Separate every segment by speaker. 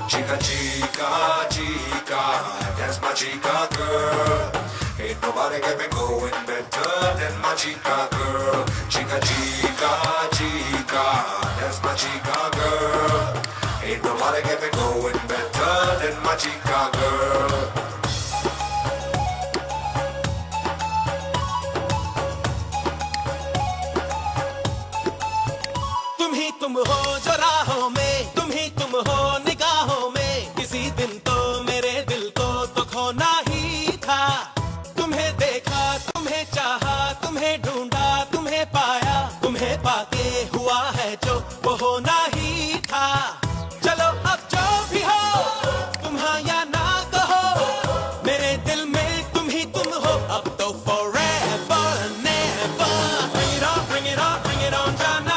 Speaker 1: Chica, chica, chica, that's my chica girl. Ain't nobody got me going better than my chica girl. Chica, chica, chica, that's my chica girl. Ain't nobody got me going better than my chica girl.
Speaker 2: तुम ही तुम हो जो राहों में, तुम ही तुम हो निगाहों में। किसी दिन तो मेरे दिल को तो खोना ही था। तुम्हें देखा, तुम्हें चाहा, तुम्हें ढूंढा, तुम्हें पाया, तुम्हें पाके हुआ है जो वो होना ही था। चलो अब जो भी हो, तुम हाँ या ना कहो, मेरे दिल में तुम ही तुम हो। अब तो forever never, bring it on, bring it on, bring it on जाना।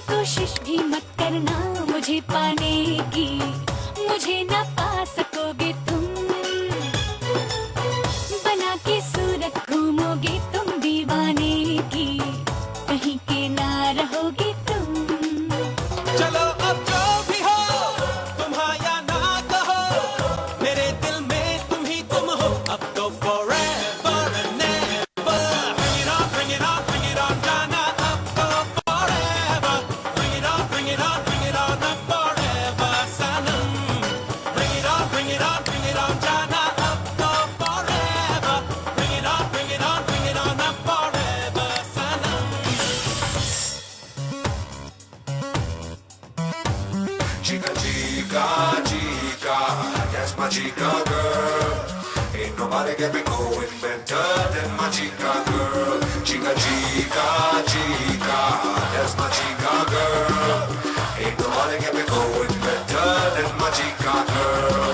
Speaker 3: कोशिश भी मत करना मुझे पाने की, मुझे ना पा सकोगे तुम। बना के सूरत घूमोगे तुम दीवाने की, कहीं के ना रहोगे तुम।
Speaker 2: चलो अब जो भी हो, तुम हाँ या ना कहो, मेरे दिल में तुम ही तुम हो। अब तो forever and never, bring it on, bring it on, bring it on जाना।
Speaker 1: Chica, chica, chica, that's my chica girl. Ain't nobody got me going better than my chica girl. Chica, chica, chica, that's my chica girl. Ain't nobody got me going better than my chica girl.